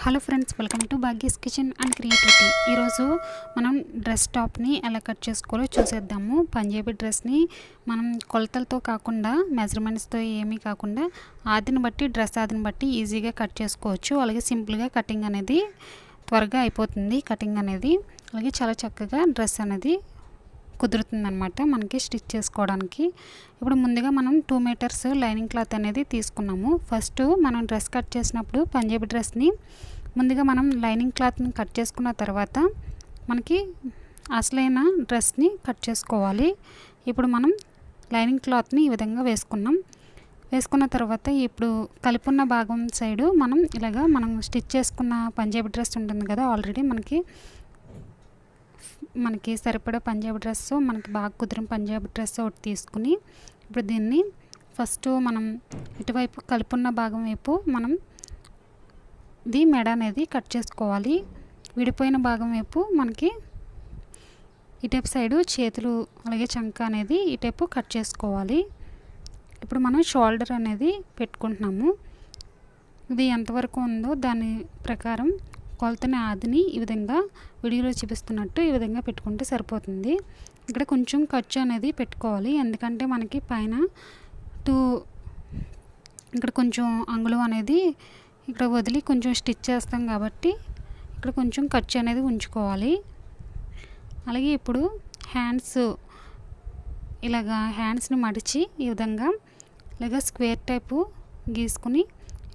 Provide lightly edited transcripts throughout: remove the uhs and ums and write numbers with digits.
Hello friends, welcome to Bhagya's kitchen and creativity. ఈరోజు మనం dress టాప్ని ఎలా కట్ చేసుకోవాలో చూసేద్దాము. పంజాబీ డ్రెస్ని మనం కొలతలతో కాకుండా, మెజర్మెంట్స్తో ఏమీ కాకుండా ఆదిని బట్టి, డ్రెస్ ఆదిని బట్టి ఈజీగా కట్ చేసుకోవచ్చు. అలాగే సింపుల్గా కటింగ్ అనేది త్వరగా అయిపోతుంది. కటింగ్ అనేది అలాగే చాలా చక్కగా డ్రెస్ అనేది కుదురుతుందన్నమాట మనకి స్టిచ్ చేసుకోవడానికి. ఇప్పుడు ముందుగా మనం 2 మీటర్స్ లైనింగ్ క్లాత్ అనేది తీసుకున్నాము. ఫస్ట్ మనం డ్రెస్ కట్ చేసినప్పుడు పంజాబీ డ్రెస్ని ముందుగా మనం లైనింగ్ క్లాత్ని కట్ చేసుకున్న తర్వాత మనకి అసలైన డ్రెస్ని కట్ చేసుకోవాలి. ఇప్పుడు మనం లైనింగ్ క్లాత్ని ఈ విధంగా వేసుకున్న తర్వాత ఇప్పుడు కలుపున్న భాగం సైడు మనం స్టిచ్ చేసుకున్న పంజాబీ డ్రెస్ ఉంటుంది కదా, ఆల్రెడీ మనకి సరిపడా పంజాబీ డ్రెస్, మనకి బాగా కుదిరిన పంజాబీ డ్రెస్ ఒకటి తీసుకుని ఇప్పుడు దీన్ని ఫస్ట్ మనం ఇటువైపు కలుపున్న భాగం వైపు మనం ఇది మెడ అనేది కట్ చేసుకోవాలి. విడిపోయిన భాగం వైపు మనకి ఇటైపు సైడు చేతులు అలాగే చంక అనేది ఇటైపు కట్ చేసుకోవాలి. ఇప్పుడు మనం షోల్డర్ అనేది పెట్టుకుంటున్నాము. ఇది ఎంతవరకు ఉందో దాని ప్రకారం కొలతని ఆదిని ఈ విధంగా వీడియోలో చూపిస్తున్నట్టు ఈ విధంగా పెట్టుకుంటే సరిపోతుంది. ఇక్కడ కొంచెం ఖర్చు అనేది పెట్టుకోవాలి, ఎందుకంటే మనకి పైన ఇక్కడ కొంచెం అంగుళం అనేది ఇక్కడ వదిలి కొంచెం స్టిచ్ చేస్తాం కాబట్టి ఇక్కడ కొంచెం ఖర్చు అనేది ఉంచుకోవాలి. అలాగే ఇప్పుడు హ్యాండ్స్ని మడిచి ఈ విధంగా ఇలాగ స్క్వేర్ టైపు గీసుకుని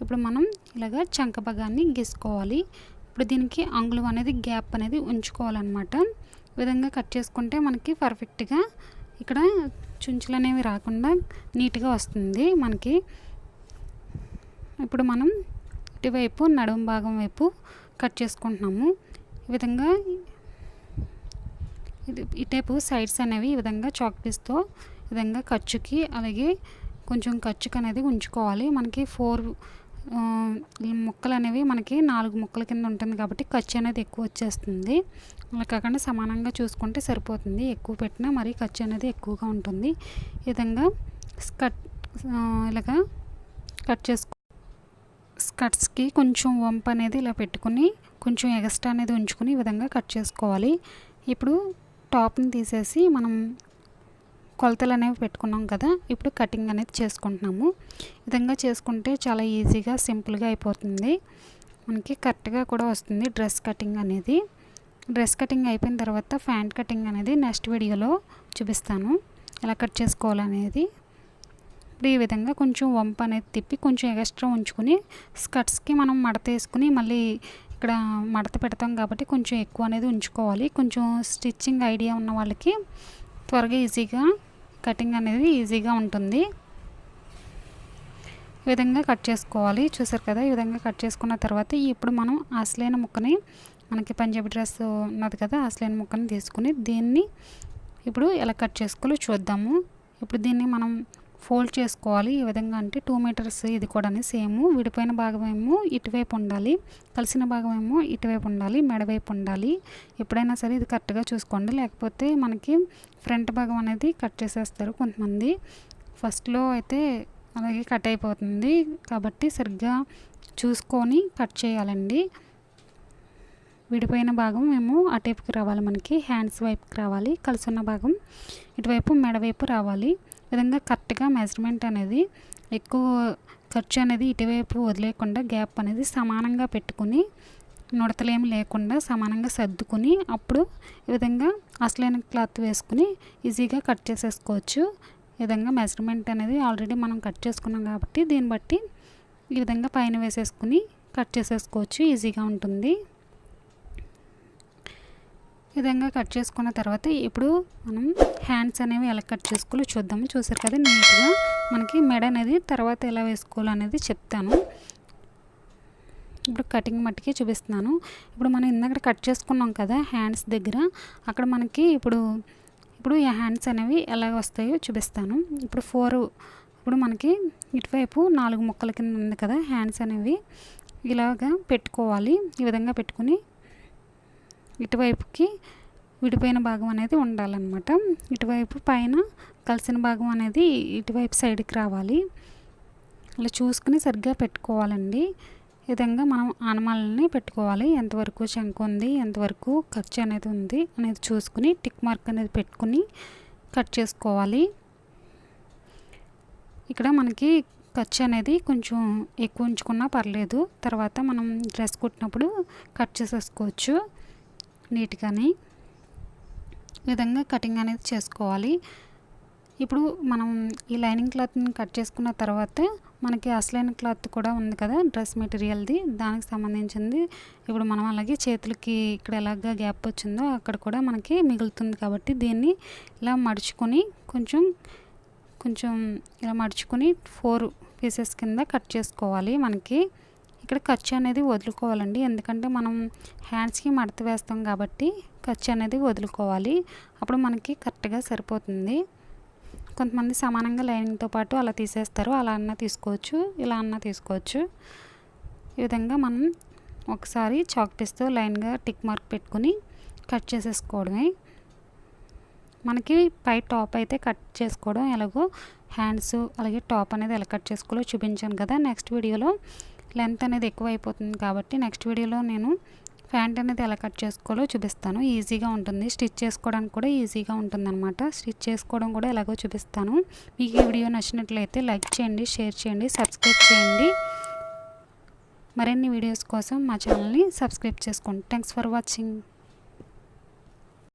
ఇప్పుడు మనం ఇలాగ చంక భాగాన్ని గీసుకోవాలి. ఇప్పుడు దీనికి అంగుళం అనేది గ్యాప్ అనేది ఉంచుకోవాలన్నమాట. ఈ విధంగా కట్ చేసుకుంటే మనకి పర్ఫెక్ట్గా ఇక్కడ చుంచులు అనేవి రాకుండా నీట్గా వస్తుంది మనకి. ఇప్పుడు మనం ఇటువైపు నడుము భాగం వైపు కట్ చేసుకుంటున్నాము. ఈ విధంగా ఇటైపు సైడ్స్ అనేవి ఈ విధంగా చాక్ పీస్తో ఈ విధంగా ఖర్చుకి అలాగే కొంచెం ఖర్చుకి అనేది ఉంచుకోవాలి. మనకి 4 ముక్కలు అనేవి మనకి 4 ముక్కల కింద ఉంటుంది కాబట్టి ఖర్చు అనేది ఎక్కువ వచ్చేస్తుంది. అలా కాకుండా సమానంగా చూసుకుంటే సరిపోతుంది. ఎక్కువ పెట్టినా మరి ఖర్చు అనేది ఎక్కువగా ఉంటుంది. ఈ విధంగా ఇలాగా కట్ చేసుకో స్కర్ట్స్కి కొంచెం వంపు అనేది ఇలా పెట్టుకుని కొంచెం ఎక్స్ట్రా అనేది ఉంచుకుని ఈ విధంగా కట్ చేసుకోవాలి. ఇప్పుడు టాప్ని తీసేసి మనం కొలతలు అనేవి పెట్టుకున్నాం కదా, ఇప్పుడు కటింగ్ అనేది చేసుకుంటున్నాము. ఈ విధంగా చేసుకుంటే చాలా ఈజీగా సింపుల్గా అయిపోతుంది, మనకి కరెక్ట్గా కూడా వస్తుంది డ్రెస్ కటింగ్ అనేది. డ్రెస్ కటింగ్ అయిపోయిన తర్వాత ప్యాంట్ కటింగ్ అనేది నెక్స్ట్ వీడియోలో చూపిస్తాను ఎలా కట్ చేసుకోవాలనేది. ఇప్పుడు ఈ విధంగా కొంచెం వంపు అనేది తిప్పి కొంచెం ఎక్స్ట్రా ఉంచుకుని స్కర్ట్స్కి మనం మడత వేసుకుని మళ్ళీ ఇక్కడ మడత పెడతాం కాబట్టి కొంచెం ఎక్కువ అనేది ఉంచుకోవాలి. కొంచెం స్టిచ్చింగ్ ఐడియా ఉన్న వాళ్ళకి త్వరగా ఈజీగా కటింగ్ అనేది ఈజీగా ఉంటుంది. ఈ విధంగా కట్ చేసుకోవాలి. చూసారు కదా, ఈ విధంగా కట్ చేసుకున్న తర్వాత ఇప్పుడు మనం అసలైన ముక్కని, మనకి పంజాబీ డ్రెస్ ఉన్నది కదా, అసలైన ముక్కని తీసుకుని దీన్ని ఇప్పుడు ఎలా కట్ చేసుకోవాలో చూద్దాము. ఇప్పుడు దీన్ని మనం ఫోల్డ్ చేసుకోవాలి. ఈ విధంగా అంటే 2 మీటర్స్ ఇది కూడా సేమ్. విడిపోయిన భాగం ఏమో ఇటువైపు ఉండాలి, కలిసిన భాగం ఏమో ఇటువైపు ఉండాలి, మెడవైపు ఉండాలి. ఎప్పుడైనా సరే ఇది కరెక్ట్గా చూసుకోండి, లేకపోతే మనకి ఫ్రంట్ భాగం అనేది కట్ చేసేస్తారు కొంతమంది. ఫస్ట్లో అయితే అలాగే కట్ అయిపోతుంది కాబట్టి సరిగ్గా చూసుకొని కట్ చేయాలండి. విడిపోయిన భాగం ఏమో అటువైపుకి రావాలి, మనకి హ్యాండ్స్ వైపుకి రావాలి, కలిసిన భాగం ఇటువైపు మెడవైపు రావాలి. ఈ విధంగా కరెక్ట్గా మెజర్మెంట్ అనేది ఎక్కువ ఖర్చు అనేది ఇటువైపు వదిలేకుండా గ్యాప్ అనేది సమానంగా పెట్టుకుని నుడతలేమి లేకుండా సమానంగా సర్దుకుని అప్పుడు ఈ విధంగా అసలైన క్లాత్ వేసుకుని ఈజీగా కట్ చేసేసుకోవచ్చు. ఈ విధంగా మెజర్మెంట్ అనేది ఆల్రెడీ మనం కట్ చేసుకున్నాం కాబట్టి దీన్ని బట్టి ఈ విధంగా పైన వేసేసుకుని కట్ చేసేసుకోవచ్చు, ఈజీగా ఉంటుంది. ఈ విధంగా కట్ చేసుకున్న తర్వాత ఇప్పుడు మనం హ్యాండ్స్ అనేవి ఎలా కట్ చేసుకోవాలో చూద్దాము. చూసారు కదా, నీట్గా మనకి మెడ అనేది తర్వాత ఎలా వేసుకోవాలో అనేది చెప్తాను. ఇప్పుడు కటింగ్ మట్టికి చూపిస్తున్నాను. ఇప్పుడు మనం ఇందాక కట్ చేసుకున్నాం కదా హ్యాండ్స్ దగ్గర, అక్కడ మనకి ఇప్పుడు ఈ హ్యాండ్స్ అనేవి ఎలా వస్తాయో చూపిస్తాను. ఇప్పుడు మనకి ఇటువైపు 4 ముక్కల కింద ఉంది కదా హ్యాండ్స్ అనేవి, ఇలాగా పెట్టుకోవాలి. ఈ విధంగా పెట్టుకుని ఇటువైపుకి విడిపోయిన భాగం అనేది ఉండాలన్నమాట. ఇటువైపు పైన కలిసిన భాగం అనేది ఇటువైపు సైడ్కి రావాలి. అలా చూసుకుని సరిగ్గా పెట్టుకోవాలండి. ఈ విధంగా మనం ఆనమాలని పెట్టుకోవాలి. ఎంతవరకు చంక ఉంది, ఎంతవరకు ఖర్చు అనేది ఉంది అనేది చూసుకుని టిక్ మార్క్ అనేది పెట్టుకుని కట్ చేసుకోవాలి. ఇక్కడ మనకి ఖర్చు అనేది కొంచెం ఎక్కువ ఉంచుకున్నా పర్లేదు, తర్వాత మనం డ్రెస్ కుట్టినప్పుడు కట్ చేసేసుకోవచ్చు నీట్గాని. ఈ విధంగా కటింగ్ అనేది చేసుకోవాలి. ఇప్పుడు మనం ఈ లైనింగ్ క్లాత్ని కట్ చేసుకున్న తర్వాత మనకి అసలైన క్లాత్ కూడా ఉంది కదా డ్రెస్ మెటీరియల్ది, దానికి సంబంధించింది ఇప్పుడు మనం అలాగే చేతులకి ఇక్కడ ఎలాగ గ్యాప్ వచ్చిందో అక్కడ కూడా మనకి మిగులుతుంది కాబట్టి దీన్ని ఇలా మడుచుకొని కొంచెం ఇలా మడుచుకొని 4 పీసెస్ కింద కట్ చేసుకోవాలి. మనకి ఇక్కడ ఖర్చు అనేది వదులుకోవాలండి, ఎందుకంటే మనం హ్యాండ్స్కి మడత వేస్తాం కాబట్టి ఖర్చు అనేది వదులుకోవాలి. అప్పుడు మనకి కరెక్ట్గా సరిపోతుంది. కొంతమంది సమానంగా లైనింగ్తో పాటు అలా తీసేస్తారు, అలా అన్నా తీసుకోవచ్చు, ఇలా అన్నా తీసుకోవచ్చు. ఈ విధంగా మనం ఒకసారి చాక్ పీస్తో లైన్గా టిక్ మార్క్ పెట్టుకొని కట్ చేసేసుకోవడమే. మనకి పై టాప్ అయితే కట్ చేసుకోవడం ఎలాగో, హ్యాండ్స్ అలాగే టాప్ అనేది ఎలా కట్ చేసుకోవాలో చూపించాను కదా. నెక్స్ట్ వీడియోలో లెంత్ అనేది ఎక్కువ అయిపోతుంది కాబట్టి నెక్స్ట్ వీడియోలో నేను ప్యాంట్ అనేది ఎలా కట్ చేసుకోవాలో చూపిస్తాను. ఈజీగా ఉంటుంది, స్టిచ్ చేసుకోవడానికి కూడా ఈజీగా ఉంటుందన్నమాట. స్టిచ్ చేసుకోవడం కూడా ఎలాగో చూపిస్తాను. మీకు ఈ వీడియో నచ్చినట్లయితే లైక్ చేయండి, షేర్ చేయండి, సబ్స్క్రైబ్ చేయండి. మరిన్ని వీడియోస్ కోసం మా ఛానల్ని సబ్స్క్రైబ్ చేసుకోండి. Thanks for watching.